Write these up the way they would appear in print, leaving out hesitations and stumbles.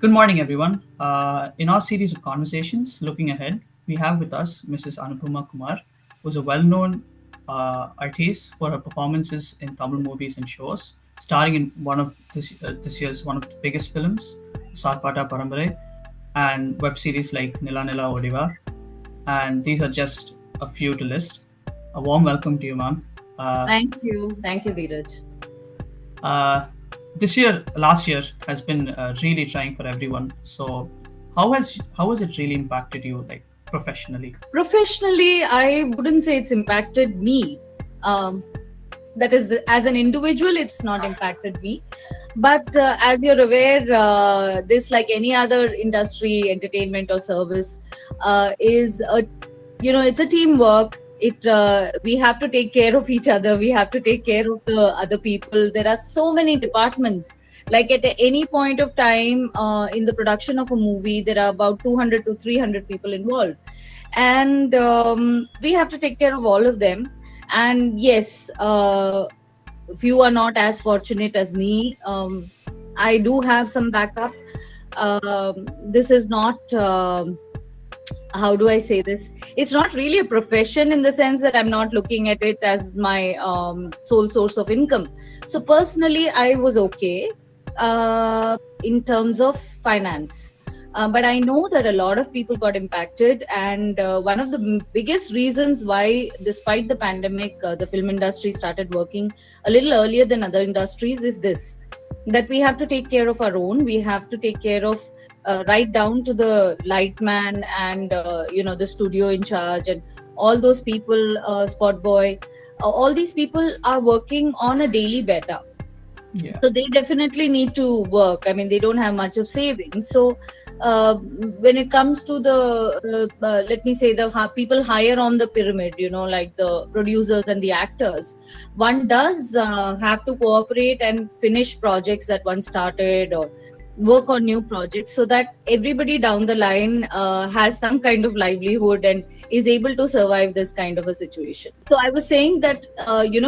Good morning, everyone. In our series of conversations looking ahead, we have with us Mrs. Anupama Kumar, who's a well known artist for her performances in Tamil movies and shows, starring in one of this year's one of the biggest films, Sarpata Parambare, and web series like Nila Nila Odiva. And these are just a few to list. A warm welcome to you, ma'am. Uh, Thank you. Thank you, Dheeraj. uh, last year has been really trying for everyone. So, how has it really impacted you, like professionally? Professionally, I wouldn't say it's impacted me. Um, that is, as an individual, it's not impacted me. But as you're aware, this, like any other industry, entertainment or service, is a it's a teamwork. We have to take care of each other. We have to take care of the other people. There are so many departments. Like at any point of time in the production of a movie, there are about 200 to 300 people involved, and we have to take care of all of them. And yes, few are not as fortunate as me. I do have some backup. This is not. How do I say this? It's not really a profession in the sense that I'm not looking at it as my sole source of income. So personally, I was okay in terms of finance. But I know that a lot of people got impacted, and one of the biggest reasons why, despite the pandemic, the film industry started working a little earlier than other industries is this: that we have to take care of our own. We have to take care of right down to the light man and the studio in charge and all those people, spot boy. All these people are working on a daily beta, Yeah, so they definitely need to work. I mean, they don't have much of savings. So uh, when it comes to the let me say, the people higher on the pyramid, like the producers and the actors, one does have to cooperate and finish projects that one started, or work on new projects, so that everybody down the line has some kind of livelihood and is able to survive this kind of a situation. So I was saying that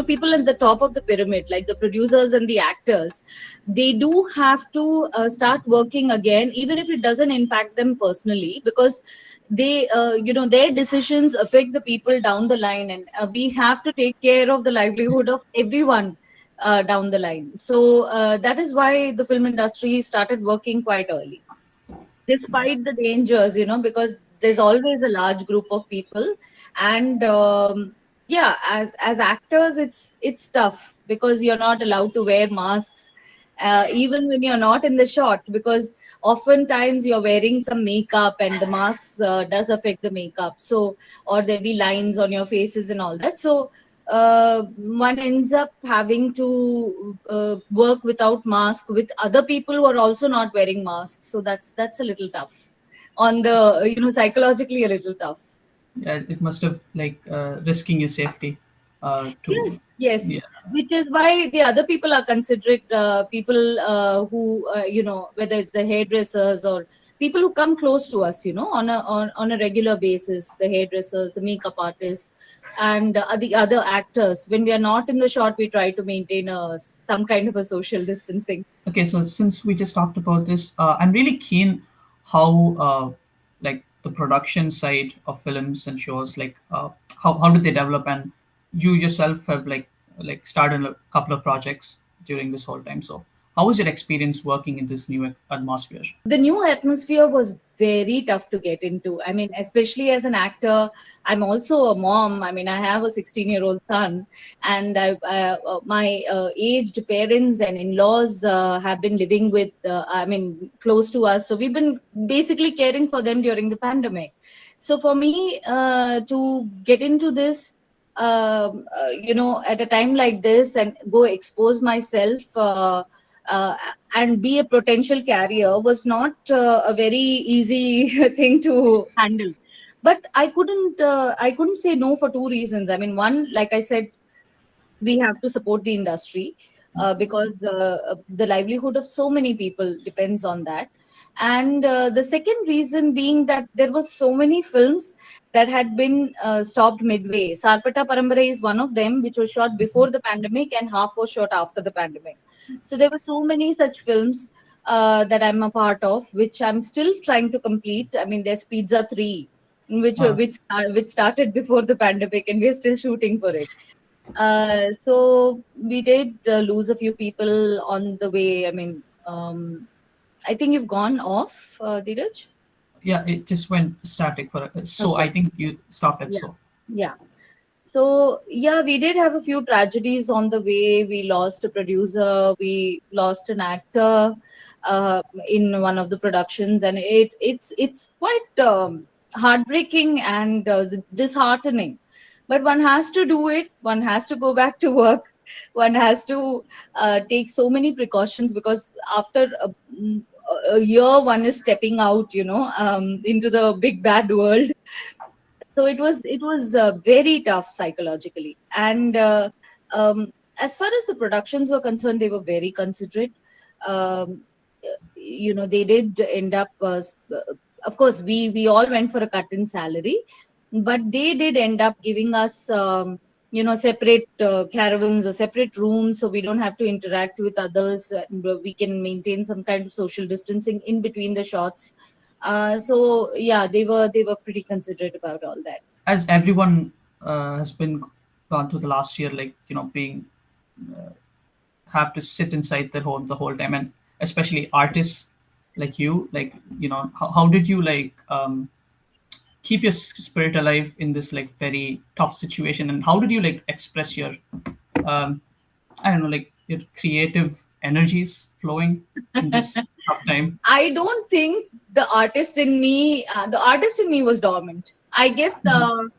people at the top of the pyramid, like the producers and the actors, they do have to start working again, even if it doesn't impact them personally, because they their decisions affect the people down the line, and we have to take care of the livelihood of everyone down the line. So that is why the film industry started working quite early, despite the dangers, because there's always a large group of people. And yeah, as actors, it's tough because you're not allowed to wear masks, even when you're not in the shot, because oftentimes you're wearing some makeup and the mask does affect the makeup. So, or there'll be lines on your faces and all that. So one ends up having to work without mask with other people who are also not wearing masks. So that's a little tough on the, psychologically a little tough. yeah, it must have like risking your safety. To Yes, yes. Yeah, Which is why the other people are considerate, people who, whether it's the hairdressers or people who come close to us, on a regular basis, the hairdressers, the makeup artists, and the other actors. When we are not in the shot, we try to maintain some kind of a social distancing. okay, so since we just talked about this, I'm really keen how like the production side of films and shows, like how did they develop, and you yourself have like started a couple of projects during this whole time. So how was your experience working in this new atmosphere? The new atmosphere was very tough to get into. I mean, especially as an actor, I'm also a mom. I mean, I have a 16-year-old son, and my aged parents and in-laws have been living with, close to us. So we've been basically caring for them during the pandemic. So for me to get into this, at a time like this and go expose myself. Uh, and be a potential carrier was not a very easy thing to handle. But I couldn't say no for two reasons. I mean, one, like I said, we have to support the industry because the livelihood of so many people depends on that. And the second reason being that there was so many films that had been stopped midway. Sarpata Parambara is one of them, which was shot before the pandemic, and half was shot after the pandemic. So there were so many such films that I'm a part of, which I'm still trying to complete. I mean, there's Pizza 3, Uh, which started before the pandemic, and we're still shooting for it. So we did lose a few people on the way. I mean, I think you've gone off, Dheeraj. yeah, it just went static for so. Okay. I think you stopped at Yeah. so. Yeah. So yeah, we did have a few tragedies on the way. We lost a producer, we lost an actor uh, in one of the productions, and it's quite heartbreaking and disheartening. But one has to do it. One has to go back to work. One has to take so many precautions, because after a year, one is stepping out, into the big bad world. So it was very tough psychologically, and as far as the productions were concerned, they were very considerate. um, they did end up of course, we all went for a cut in salary, but they did end up giving us separate caravans or separate rooms, so we don't have to interact with others, and we can maintain some kind of social distancing in between the shots. So yeah, they were pretty considerate about all that. As everyone has been gone through the last year, like being have to sit inside their home the whole time, and especially artists like you, like how did you like keep your spirit alive in this like very tough situation, and how did you like express your um, I don't know, like your creative energies flowing in this tough time? I don't think the artist in me was dormant. I guess the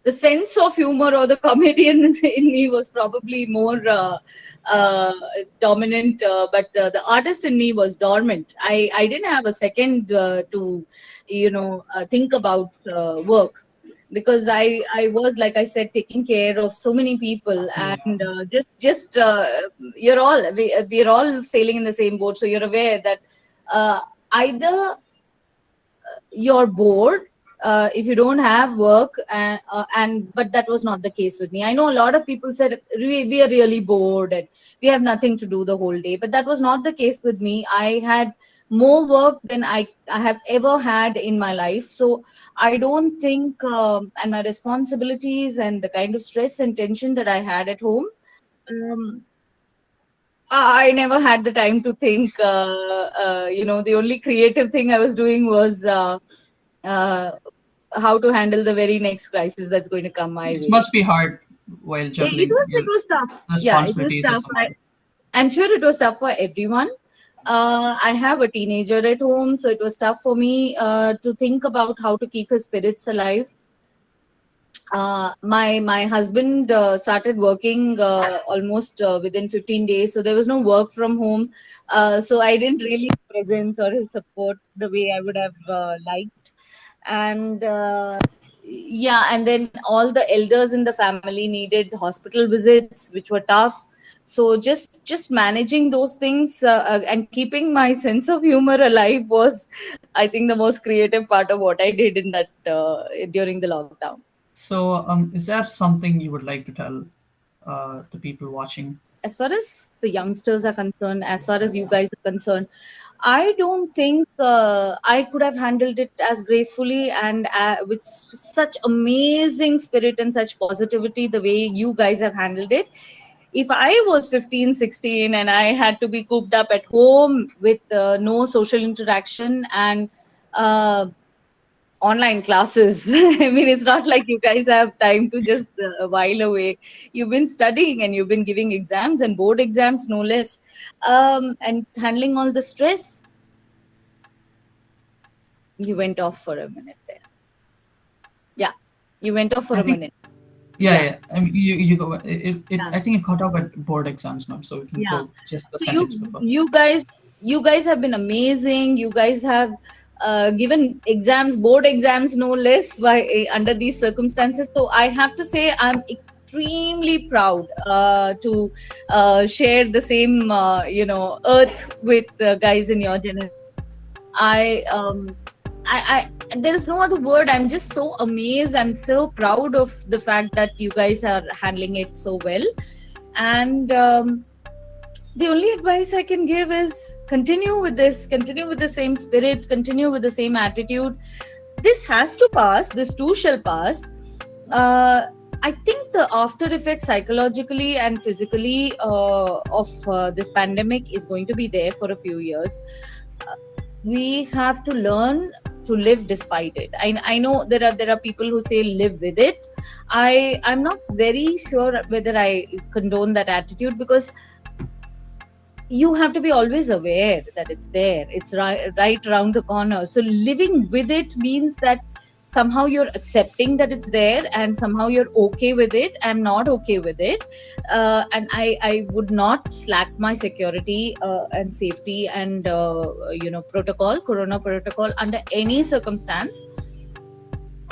the sense of humor or the comedian in me was probably more uh, dominant, but the artist in me was dormant. I didn't have a second to, think about work, because I was, like I said, taking care of so many people, Yeah. and just we're all sailing in the same boat. So you're aware that uh, either you're bored if you don't have work, and but that was not the case with me. I know a lot of people said we are really bored and we have nothing to do the whole day, but that was not the case with me. I had more work than I have ever had in my life. So I don't think, and my responsibilities and the kind of stress and tension that I had at home, um, I never had the time to think. The only creative thing I was doing was uh, how to handle the very next crisis that's going to come my It way. must be hard while juggling It your was tough. Yeah, it was responsibilities as tough. a mother. I'm sure it was tough for everyone. I have a teenager at home, so it was tough for me to think about how to keep his spirits alive. My husband started working almost within 15 days, so there was no work from home. So I didn't really his presence or his support the way I would have liked. And yeah, and then all the elders in the family needed hospital visits, which were tough. So just managing those things and keeping my sense of humor alive was, I think, the most creative part of what I did in that during the lockdown. So, is there something you would like to tell the people watching? As far as the youngsters are concerned, as far as you guys are concerned, I don't think I could have handled it as gracefully and with such amazing spirit and such positivity the way you guys have handled it. If I was 15, 16, and I had to be cooped up at home with no social interaction and uh, online classes. I mean, it's not like you guys have time to just while away. You've been studying and you've been giving exams and board exams, no less, and handling all the stress. You went off for a minute there. Yeah, you went off for I a think, minute. yeah, Yeah, yeah. I mean, you go. yeah, I think it caught up at board exams, ma'am. So we can yeah. go just the So sentence before. you guys have been amazing. You guys have given exams, board exams, no less, by under these circumstances. So I have to say I'm extremely proud to share the same earth with guys in your generation. I um I there is no other word. I'm just so amazed. I'm so proud of the fact that you guys are handling it so well. And The only advice I can give is continue with this, continue with the same spirit, continue with the same attitude. This has to pass, this too shall pass. I think the after effects psychologically and physically of this pandemic is going to be there for a few years. We have to learn to live despite it. I know there are people who say live with it. I'm not very sure whether I condone that attitude, because you have to be always aware that it's there, it's right around the corner. So living with it means that somehow you're accepting that it's there, and somehow you're okay with it. I'm not okay with it, and I would not slack my security and safety and corona protocol under any circumstance.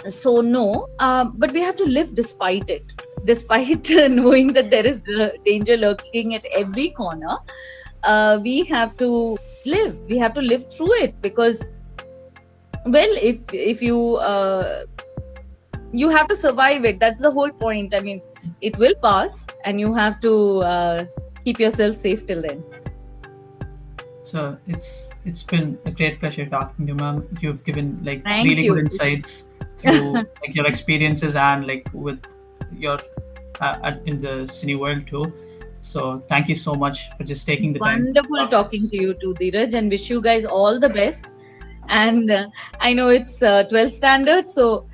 So no, but we have to live despite it, despite knowing that there is danger lurking at every corner. We have to live through it, because, well, if you have to survive it. That's the whole point. I mean, it will pass, and you have to keep yourself safe till then. So it's been a great pleasure talking to you, ma'am. You've given like Thank really good you. insights through like your experiences and like with your in the cine world too. So thank you so much for just taking the time to Wonderful talk to talking us. to you too, Dheeraj, and wish you guys all the best. And I know it's 12 standard, so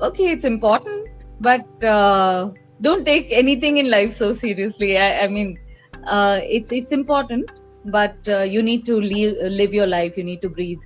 okay, it's important, but don't take anything in life so seriously. I mean, it's important, but you need to live your life. You need to breathe.